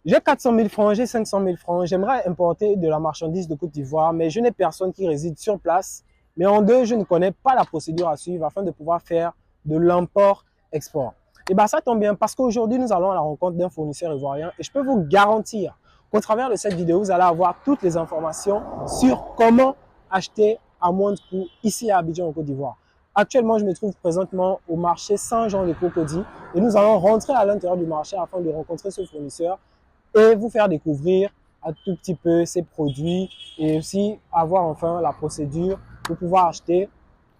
J'ai 400 000 francs, j'ai 500 000 francs, j'aimerais importer de la marchandise de Côte d'Ivoire, mais je n'ai personne qui réside sur place. Mais en deux, je ne connais pas la procédure à suivre afin de pouvoir faire de l'import-export. Et bien, ça tombe bien parce qu'aujourd'hui, nous allons à la rencontre d'un fournisseur ivoirien et je peux vous garantir qu'au travers de cette vidéo, vous allez avoir toutes les informations sur comment acheter à moindre coût ici à Abidjan, en Côte d'Ivoire. Actuellement, je me trouve présentement au marché Saint-Jean-de-Cocody et nous allons rentrer à l'intérieur du marché afin de rencontrer ce fournisseur et vous faire découvrir un tout petit peu ces produits et aussi avoir enfin la procédure pour pouvoir acheter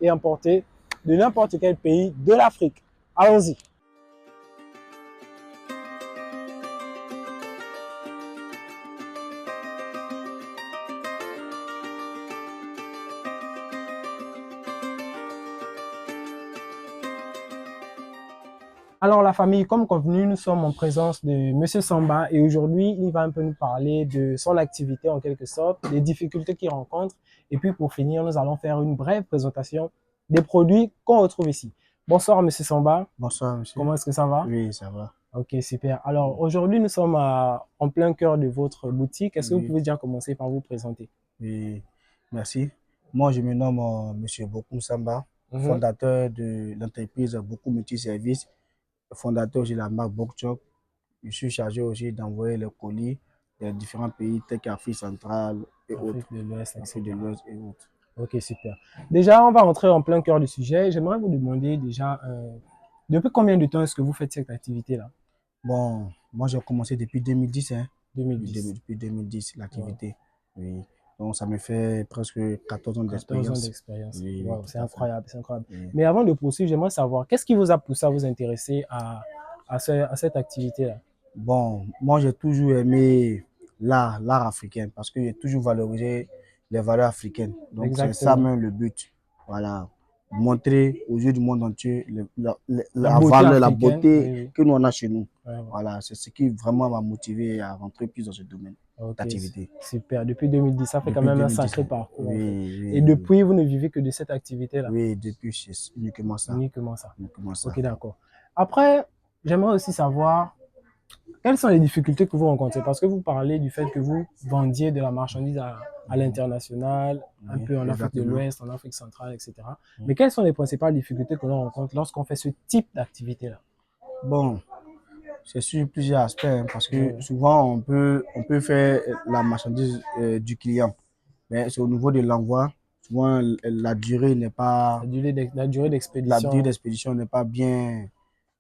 et importer de n'importe quel pays de l'Afrique. Allons-y. Alors la famille, comme convenu, nous sommes en présence de Monsieur Samba et aujourd'hui, il va un peu nous parler de son activité en quelque sorte, des difficultés qu'il rencontre et puis pour finir, nous allons faire une brève présentation des produits qu'on retrouve ici. Bonsoir Monsieur Samba, Bonsoir, monsieur. comment est-ce que ça va? Oui, ça va. Ok, super. Alors aujourd'hui, nous sommes en plein cœur de votre boutique. Est-ce que vous Oui, pouvez déjà commencer par vous présenter? oui, merci. Moi, je me nomme monsieur Bokoum Samba, Mhm. fondateur de l'entreprise Bokoum Multiservice, fondateur de la marque Bokchok. Je suis chargé aussi d'envoyer les colis des différents pays tels qu'Afrique centrale et Afrique autres, de l'Ouest, Afrique de etc. l'Ouest et autres. Ok, super. Déjà, on va entrer en plein cœur du sujet. J'aimerais vous demander déjà, depuis combien de temps est-ce que vous faites cette activité-là? Bon, moi, j'ai commencé depuis 2010, hein. Oui, 2010. depuis 2010, Wow. l'activité. Oui. Donc, ça me fait presque 14 ans 14 ans d'expérience. d'expérience. Oui, oui, Wow, c'est tout à fait. incroyable, c'est incroyable. Oui. Mais avant de poursuivre, j'aimerais savoir, qu'est-ce qui vous a poussé à vous intéresser à cette activité-là? Bon, moi j'ai toujours aimé l'art africain parce que j'ai toujours valorisé les valeurs africaines. Donc c'est ça Exactement. même le but. Voilà. Montrer aux yeux du monde entier La la beauté valeur, la africaine, beauté oui, oui. que nous on a chez nous. Ouais, ouais. Voilà, c'est ce qui vraiment m'a motivé à rentrer plus dans ce domaine Ok, d'activité. super. Depuis 2010, ça fait quand Depuis même un 2010, sacré parcours en fait. oui, Et oui, oui. depuis, vous ne vivez que de cette activité-là. Oui, depuis, c'est uniquement ça. Uniquement ça. Uniquement Ok, ça. d'accord. Après, j'aimerais aussi savoir quelles sont les difficultés que vous rencontrez parce que vous parlez du fait que vous vendiez de la marchandise à Mhm. l'international, un Oui, peu en Afrique de exactement. l'Ouest, en Afrique centrale, etc. Mhm. Mais quelles sont les principales difficultés que l'on rencontre lorsqu'on fait ce type d'activité-là? Bon, c'est sur plusieurs aspects, hein, parce que Ouais. souvent on peut faire la marchandise du client, mais c'est au niveau de l'envoi. Souvent la durée n'est pas, La durée la durée d'expédition d'expédition n'est pas bien,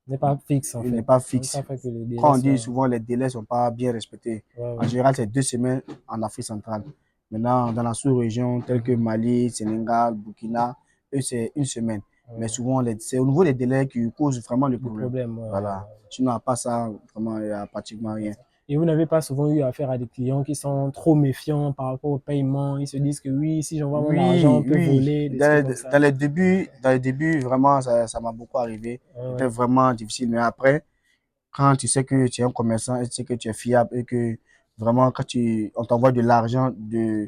n'est pas fixe en n'est fait. pas Donc ça fixe. fait que les délais Quand on dit soient... souvent les délais sont pas bien respectés, Ouais, en ouais. général c'est 2 semaines en Afrique centrale. Maintenant dans la sous-région telle que Mhm. Mali, Sénégal, Burkina, eux c'est une semaine. Mais Ouais. souvent c'est au niveau des délais qui causent vraiment le Du problème. problème. Ouais, ouais, Voilà. ouais. Sinon à part ça, vraiment il n'y a pratiquement Ouais. rien. Et vous n'avez pas souvent eu affaire à des clients qui sont trop méfiants par rapport au paiement. Ils se disent que oui, si j'envoie mon argent, on Oui, peut oui. voler, des trucs comme ça. Dans les débuts, vraiment, ça m'a beaucoup arrivé. Ouais, C'était ouais. vraiment difficile. Mais après, quand tu sais que tu es un commerçant et tu sais que tu es fiable et que vraiment, on t'envoie de l'argent de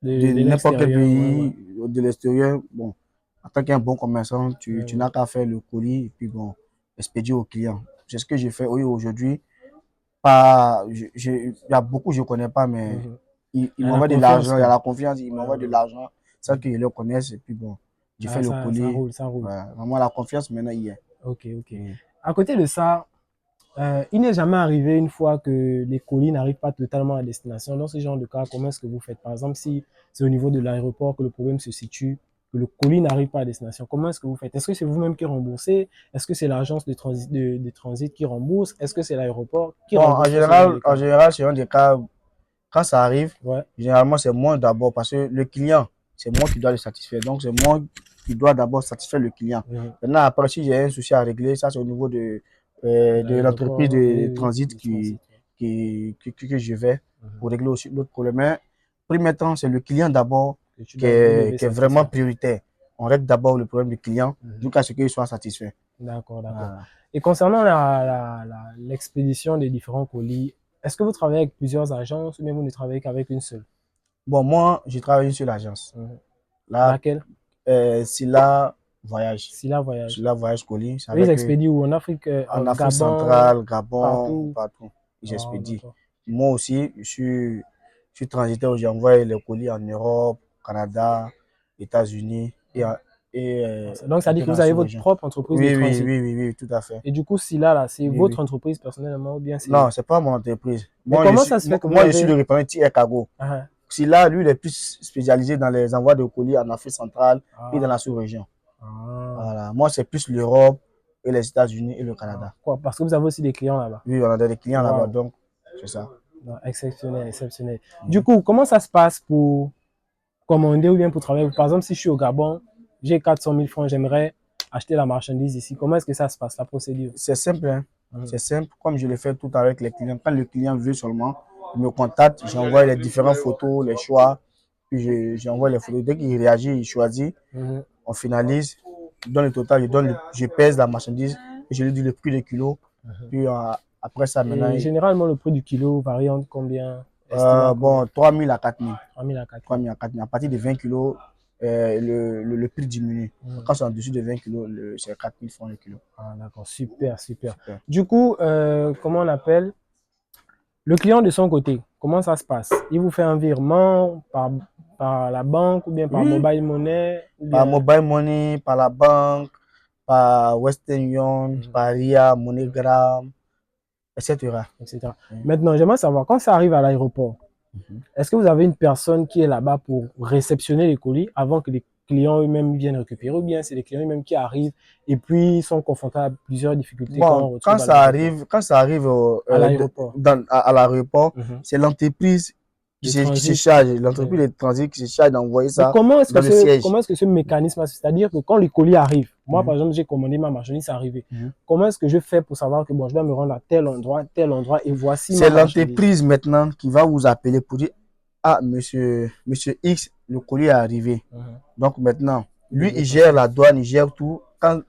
De n'importe quel l'extérieur, ouais, ouais. pays, de l'extérieur, bon, en tant qu'un bon commerçant, Ouais, tu ouais. n'as qu'à faire le colis et puis bon, expédier au client. C'est ce que j'ai fait oui, aujourd'hui. Pas, il y a beaucoup que je ne connais pas, mais Mhm. il À la m'envoie de confiance, l'argent, il y a quoi. la confiance, il Ouais, m'envoie de ouais. l'argent sans Mhm. qu'ils le connaissent. Et puis bon, j'ai fait Ah, le ça colis. roule, ça roule. Ouais, vraiment, la confiance, maintenant, il y est. Ok, ok. Oui. À côté de ça, il n'est jamais arrivé une fois que les colis n'arrivent pas totalement à destination. Dans ce genre de cas, comment est-ce que vous faites? Par exemple, si c'est au niveau de l'aéroport que le problème se situe, que le colis n'arrive pas à destination, comment est-ce que vous faites? Est-ce que c'est vous-même qui remboursez? Est-ce que c'est l'agence de transit qui rembourse? Est-ce que c'est l'aéroport qui Bon, rembourse dans ce genre de en cas? général, c'est un des cas, quand ça arrive, Ouais, généralement, c'est moi d'abord parce que le client, c'est moi qui dois le satisfaire. Donc, c'est moi qui dois d'abord satisfaire le client. mhm. Maintenant, après, si j'ai un souci à régler, ça, c'est au niveau de l'entreprise L'aéroport, oui, de oui, transit de transit. Ouais. que je vais Mhm. pour régler aussi l'autre problème. Mais, premier temps, c'est le client d'abord Vous devez qui est vraiment satisfaire. prioritaire. On règle d'abord le problème du client Mhm. jusqu'à ce qu'il soit satisfait. D'accord, d'accord. Voilà. Et concernant l'expédition des différents colis, est-ce que vous travaillez avec plusieurs agences ou bien vous ne travaillez qu'avec une seule? Bon, moi, je travaille sur l'agence. Mhm. Là, Laquelle? Silla Voyage. Silla Voyage. Silla Voyage Colis, c'est Eux, ils avec eux expédient où? En Afrique, en au Afrique Gabon, centrale, Gabon, partout. partout. j'expédie. D'accord. Moi aussi, je suis transitaire, j'envoie les colis en Europe, Canada, États-Unis Donc, ça un dit peu que dans vous la avez votre sous-région. propre entreprise de transit. Oui, tout à fait. Et du coup, si là, c'est Oui, oui. votre entreprise personnellement ou bien c'est... Non, c'est pas mon entreprise. Mais comment ça se fait que vous Je suis avez... le repreneur Air Cargo. Ah, Si là, lui, il est plus spécialisé dans les envois de colis en Afrique centrale et dans ah, la sous-région. ah, Voilà. Moi, c'est plus l'Europe et les États-Unis et le ah. Canada. Quoi, parce que vous avez aussi des clients là-bas. Oui, on a des clients là-bas, Waouh. donc c'est ça. Non, exceptionnel, exceptionnel. Du Mhm. coup, comment ça se passe pour commander ou bien pour travailler? Par exemple, si je suis au Gabon, j'ai 400 000 francs, j'aimerais acheter la marchandise ici. Comment est-ce que ça se passe, la procédure? C'est simple, hein. Mhm. C'est simple, comme je le fais tout avec les clients. Quand le client veut seulement, il me contacte, j'envoie les différentes photos, les choix, puis j'envoie les photos. Dès qu'il réagit, il choisit, Mhm. on finalise, je donne le total, je pèse la marchandise, et je lui dis le prix de kilo. Puis après ça, maintenant, Et généralement, le prix du kilo varie entre combien? Estimé à combien? bon, 3 000 à 4 000. 3 000 à 4 3 000. 000 à 4 000. À partir de 20 kilos, le prix diminue. Mhm. Quand c'est en dessous de 20 kilos, c'est 4 000 francs le kilo. Ah, d'accord, super, super. Super. Du coup, comment on appelle? Le client de son côté, comment ça se passe? Il vous fait un virement par la banque ou bien par Oui, mobile money ou par bien... mobile money, par la banque, par Western Union, Mhm. par RIA, MoneyGram, etc. etc. Oui. Maintenant, j'aimerais savoir, quand ça arrive à l'aéroport, Mhm. est-ce que vous avez une personne qui est là-bas pour réceptionner les colis avant que les clients eux-mêmes viennent récupérer, ou bien c'est les clients eux-mêmes qui arrivent et puis sont confrontés à plusieurs difficultés quand Bon, on retrouve quand ça arrive à l'aéroport. à l'aéroport, Mhm. c'est l'entreprise De qui se transit. charge, Oui. l'entreprise de transit qui se charge d'envoyer Mais ça dans le siège. comment est-ce que ce mécanisme, c'est-à-dire que quand les colis arrivent, moi par Mhm. exemple j'ai commandé ma marchandise, c'est arrivé. Mhm. Comment est-ce que je fais pour savoir que bon, je dois me rendre à tel endroit et voici ma C'est marchandise? l'entreprise maintenant qui va vous appeler pour dire, ah, monsieur X, le colis est arrivé. Mhm. Donc maintenant, Vous lui, devez il gère passer. la douane, il gère tout. Quand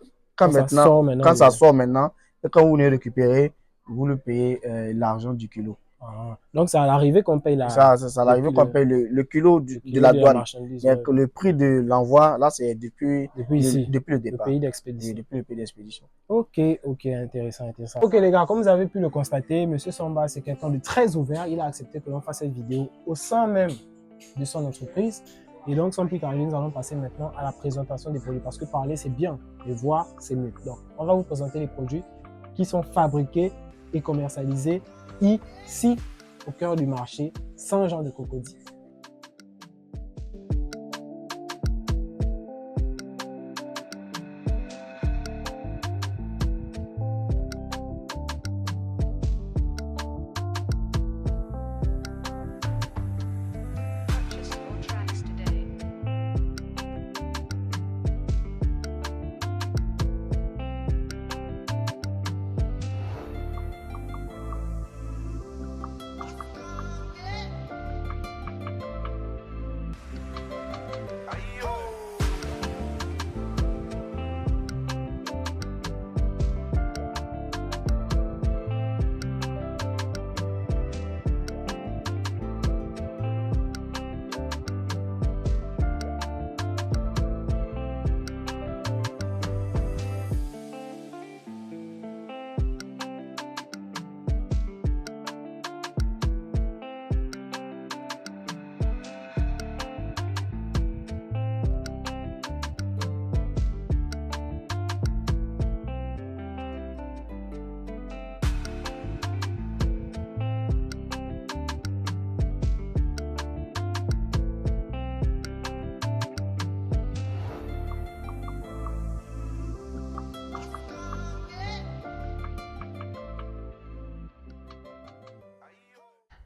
ça sort maintenant Quand ça de... sort maintenant, et quand vous le récupérez, vous le payez l'argent du kilo. Ah. Donc c'est à l'arrivée qu'on paye Ça arrive depuis qu'on paye le kilo le de kilo la de la douane. marchandise, Mais ouais. que le prix de l'envoi, là, c'est Depuis ici, depuis le le départ. pays Oui, d'expédition. depuis le pays d'expédition. Ok, ok, intéressant, intéressant. Ok les gars, comme vous avez pu le constater, Monsieur Samba, c'est quelqu'un de très ouvert. Il a accepté que l'on fasse cette vidéo au sein même de son entreprise. Et donc, sans plus tarder, nous allons passer maintenant à la présentation des produits. Parce que parler, c'est bien, mais voir, c'est mieux. Donc, on va vous présenter les produits qui sont fabriqués et commercialisés ici, au cœur du marché, Saint-Jean-de-Cocody. Purchase your tracks today.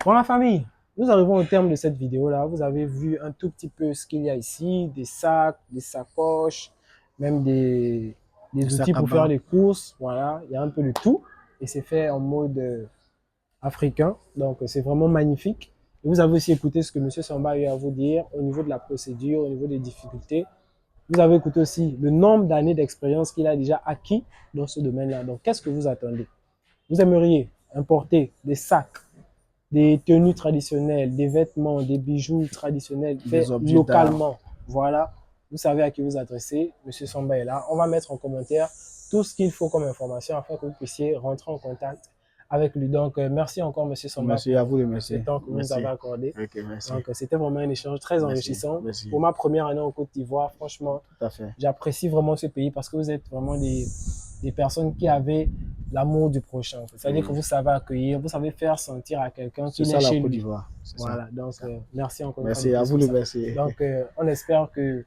Bon, la famille, nous arrivons au terme de cette vidéo-là. Vous avez vu un tout petit peu ce qu'il y a ici, des sacs, des sacoches, même des Le outils sac à pour faire banc. des courses. Voilà, il y a un peu de tout. Et c'est fait en mode africain. Donc, c'est vraiment magnifique. Et vous avez aussi écouté ce que M. Samba a eu à vous dire au niveau de la procédure, au niveau des difficultés. Vous avez écouté aussi le nombre d'années d'expérience qu'il a déjà acquis dans ce domaine-là. Donc, qu'est-ce que vous attendez? Vous aimeriez importer des sacs, des tenues traditionnelles, des vêtements, des bijoux traditionnels faits Des objets d'art. localement. Voilà, vous savez à qui vous adresser. Monsieur Samba est là. On va mettre en commentaire tout ce qu'il faut comme information afin que vous puissiez rentrer en contact avec lui. Donc, merci encore, Monsieur Samba, Merci à vous, pour merci. ce temps que vous nous Merci. avez accordé. Ok, merci. Donc, c'était vraiment un échange très Merci, enrichissant. merci. Pour ma première année en Côte d'Ivoire, franchement, Tout à fait. j'apprécie vraiment ce pays parce que vous êtes vraiment des personnes qui avaient l'amour du prochain. C'est-à-dire que vous savez accueillir, vous savez faire sentir à quelqu'un C'est qu'il ça est la chez Côte lui. d'Ivoire. C'est ça. Voilà, donc merci encore une fois Merci de à plus vous, pour le ça. merci. Donc, on espère que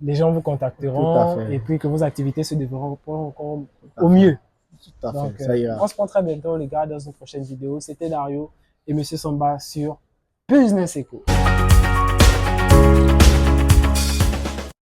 les gens vous Tout à contacteront fait. et puis que vos activités se développeront encore à au fait. mieux. Tout à Donc, fait, ça ira. on se prend très bientôt, les gars, dans une prochaine vidéo. C'était Dario et Monsieur Samba sur Business Echo.